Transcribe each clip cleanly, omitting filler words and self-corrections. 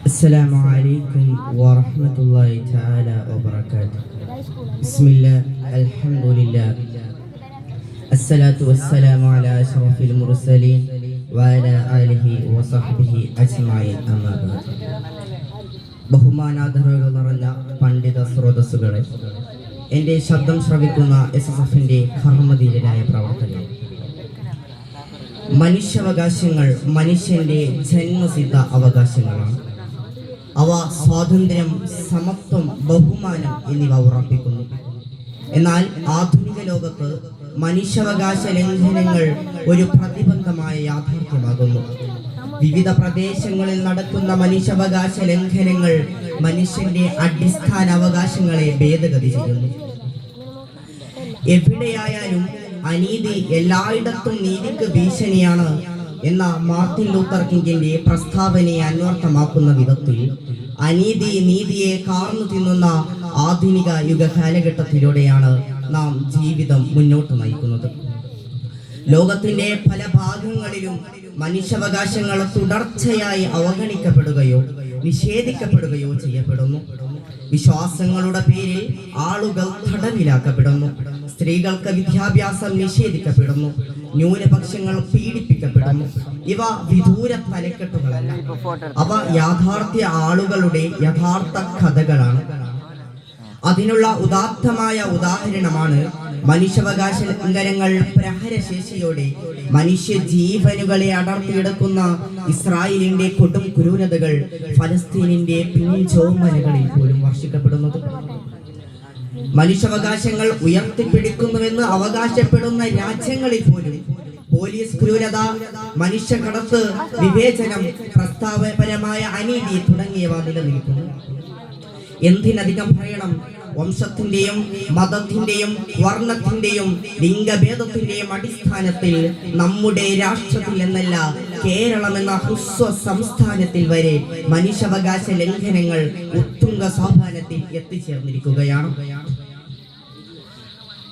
السلام عليكم ورحمة الله تعالى وبركاته. بسم الله الحمد لله الصلاة والسلام على أشرف المرسلين وعلى آله وصحبه أجمعين أما بعد. ബഹുമാനാദരവുകൾ നിറഞ്ഞ പണ്ഡിത സ്രോതസ്സുകളെ, എൻ്റെ ശബ്ദം ശ്രവിക്കുന്ന SSFന്റെ കർമ്മധീരനായ പ്രവർത്തകർ, മനുഷ്യാവകാശങ്ങൾ മനുഷ്യന്റെ ജന്മസിദ്ധ അവകാശങ്ങളാണ്. അവ സ്വാതന്ത്ര്യം, സമത്വം, ബഹുമാനം എന്നിവ ഉറപ്പിക്കുന്നു. എന്നാൽ ആധുനിക ലോകത്ത് മനുഷ്യാവകാശ ലംഘനങ്ങൾ ഒരു പ്രതിബന്ധമായ യാഥാർത്ഥ്യമാകുന്നു. വിവിധ പ്രദേശങ്ങളിൽ നടക്കുന്ന മനുഷ്യാവകാശ ലംഘനങ്ങൾ മനുഷ്യന്റെ അടിസ്ഥാന അവകാശങ്ങളെ ഭേദഗതി ചെയ്യുന്നു. എവിടെയായാലും അനീതി എല്ലായിടത്തും നീതിക്ക് ഭീഷണിയാണ് എന്ന മാർട്ടിൻ ലൂത്തർ കിങ്ങിന്റെ പ്രസ്താവനയെ അന്വർത്ഥമാക്കുന്ന വിധത്തിൽ അനീതി നീതിയെ കാർന്നു തിന്നുന്ന ആധുനിക യുഗ കാലഘട്ടത്തിലൂടെയാണ് നാം ജീവിതം മുന്നോട്ട് നയിക്കുന്നത്. ലോകത്തിന്റെ പല ഭാഗങ്ങളിലും മനുഷ്യാവകാശങ്ങൾ തുടർച്ചയായി അവഗണിക്കപ്പെടുകയോ നിഷേധിക്കപ്പെടുകയോ ചെയ്യപ്പെടുന്നു. വിശ്വാസങ്ങളുടെ പേരിൽ ആളുകൾ തടവിലാക്കപ്പെടുന്നു. സ്ത്രീകൾക്ക് വിദ്യാഭ്യാസം നിഷേധിക്കപ്പെടുന്നു. ന്യൂനപക്ഷങ്ങൾ പീഡിപ്പിക്കപ്പെടുന്നു. ഇവ വിദൂര തലക്കെട്ടുകളല്ല, അവ യാഥാർത്ഥ്യ ആളുകളുടെ യഥാർത്ഥ കഥകളാണ്. അതിനുള്ള ഉദാത്തമായ ഉദാഹരണമാണ് മനുഷ്യാവകാശ ലംഘനങ്ങൾ പ്രഹരശേഷിയോടെ മനുഷ്യ ജീവനുകളെ അടർത്തിയെടുക്കുന്ന ഇസ്രായേലിന്റെ കൊടും ക്രൂരതകൾ ഫലസ്തീനിന്റെ പിൻചോമനകളിൽ പോലും വർഷിക്കപ്പെടുന്നത്. മനുഷ്യാവകാശങ്ങൾ ഉയർത്തിപ്പിടിക്കുന്നുവെന്ന് അവകാശപ്പെടുന്ന രാജ്യങ്ങളിൽ പോലും പോലീസ് ക്രൂരത, മനുഷ്യക്കടത്ത്, വിവേചനം, പ്രസ്താവപരമായ അനീതി തുടങ്ങിയവ നിലനിൽക്കുന്നു. എന്തിനധികം പറയണം, വംശത്തിന്റെയും മതത്തിന്റെയും വർണ്ണത്തിന്റെയും ലിംഗഭേദത്തിന്റെയും അടിസ്ഥാനത്തിൽ നമ്മുടെ രാഷ്ട്രത്തിൽ എന്നല്ല കേരളം എന്ന ഹ്രസ്വ സംസ്ഥാനത്തിൽ വരെ മനുഷ്യാവകാശ ലംഘനങ്ങൾ ഉത്തുംഗ സോപാനത്തിൽ എത്തിച്ചേർന്നിരിക്കുകയാണ്.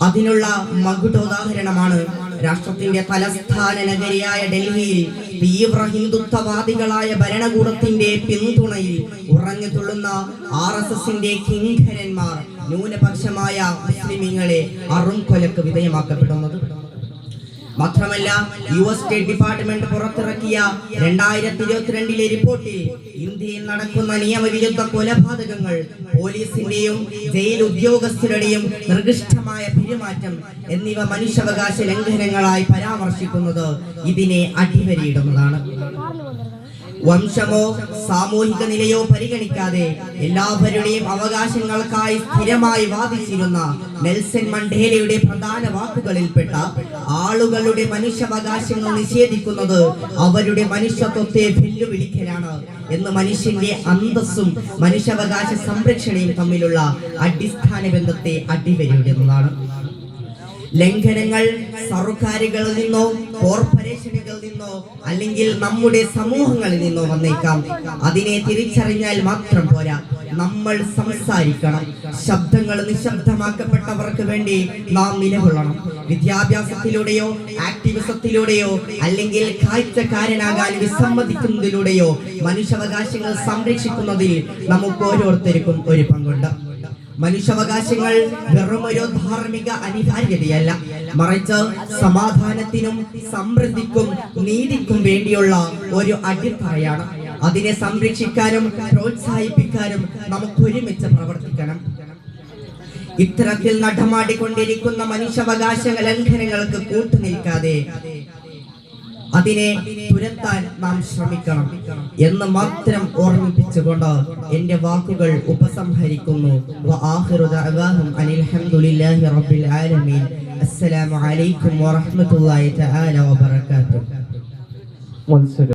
അതിനുള്ള മകുടോദാഹരണമാണ് രാഷ്ട്രത്തിന്റെ തലസ്ഥാന നഗരിയായ ഡൽഹിയിൽ തീവ്ര ഹിന്ദുത്വവാദികളായ ഭരണകൂടത്തിന്റെ പിന്തുണയിൽ ഉറഞ്ഞു തുള്ളുന്ന RSSന്റെ കിങ്കരന്മാർ ന്യൂനപക്ഷമായ മുസ്ലിമീങ്ങളെ അറുംകൊലക്ക് വിധേയമാക്കപ്പെടുന്നത്. മാത്രമല്ല, US സ്റ്റേറ്റ് ഡിപ്പാർട്ട്മെന്റ് പുറത്തിറക്കിയ 2022 റിപ്പോർട്ടിൽ ഇന്ത്യയിൽ നടക്കുന്ന നിയമവിരുദ്ധ കൊലപാതകങ്ങൾ, പോലീസിന്റെയും ജയിൽ ഉദ്യോഗസ്ഥരുടെയും നിർദിഷ്ടമായ പെരുമാറ്റം എന്നിവ മനുഷ്യാവകാശ ലംഘനങ്ങളായി പരാമർശിക്കുന്നത് ഇതിനെ അടിവരയിടുന്നതാണ്. വംശമോ സാമൂഹിക നിലയോ പരിഗണിക്കാതെ എല്ലാവരുടെയും അവകാശങ്ങൾക്കായി സ്ഥിരമായി വാദിച്ചിരുന്ന നെൽസൺ മണ്ടേലയുടെ പ്രധാന വാക്കുകളിൽപ്പെട്ട ആളുകളുടെ മനുഷ്യാവകാശങ്ങൾ നിഷേധിക്കുന്നത് അവരുടെ മനുഷ്യത്വത്തെ വെല്ലുവിളിക്കലാണ് എന്ന് മനുഷ്യന്റെ അന്തസ്സും മനുഷ്യാവകാശ സംരക്ഷണയും തമ്മിലുള്ള അടിസ്ഥാന ബന്ധത്തെ അടിവരയിടുന്നതാണ്. ലംഘനങ്ങൾ സർക്കാരുകളിൽ നിന്നോ കോർപ്പറേഷനുകളിൽ നിന്നോ അല്ലെങ്കിൽ നമ്മുടെ സമൂഹങ്ങളിൽ നിന്നോ വന്നേക്കാം. അതിനെ തിരിച്ചറിഞ്ഞാൽ മാത്രം പോരാ, നമ്മൾ സംസാരിക്കണം. ശബ്ദങ്ങൾ നിശബ്ദമാക്കപ്പെട്ടവർക്ക് വേണ്ടി നാം നിലകൊള്ളണം. വിദ്യാഭ്യാസത്തിലൂടെയോ ആക്ടിവിസത്തിലൂടെയോ അല്ലെങ്കിൽ കാഴ്ചക്കാരനാകാൻ വിസമ്മതിക്കുന്നതിലൂടെയോ മനുഷ്യാവകാശങ്ങൾ സംരക്ഷിക്കുന്നതിൽ നമുക്ക് ഓരോരുത്തർക്കും ഒരു പങ്കുണ്ട്. മനുഷ്യാവകാശങ്ങൾ വെറുമൊരു ധാർമ്മിക അനിവാര്യതയല്ല, മറിച്ച് സമാധാനത്തിനും സമൃദ്ധിക്കും നീതിക്കും വേണ്ടിയുള്ള ഒരു അടിത്തറയാണ്. അതിനെ സംരക്ഷിക്കാനും പ്രോത്സാഹിപ്പിക്കാനും നമുക്ക് ഒരുമിച്ച് പ്രവർത്തിക്കണം. ഇത്തരത്തിൽ നടമാടിക്കൊണ്ടിരിക്കുന്ന മനുഷ്യാവകാശ ലംഘനങ്ങൾക്ക് കൂട്ടുനിൽക്കാതെ അതിനെ തുരത്താൻ നാം ശ്രമിക്കണം എന്ന് മാത്രം ഓർമ്മിപ്പിച്ചുകൊണ്ട് എന്റെ വാക്കുകൾ ഉപസംഹരിക്കുന്നു. അസ്സലാമു അലൈക്കും വറഹ്മത്തുള്ളാഹി തആല വബറകാതുഹു.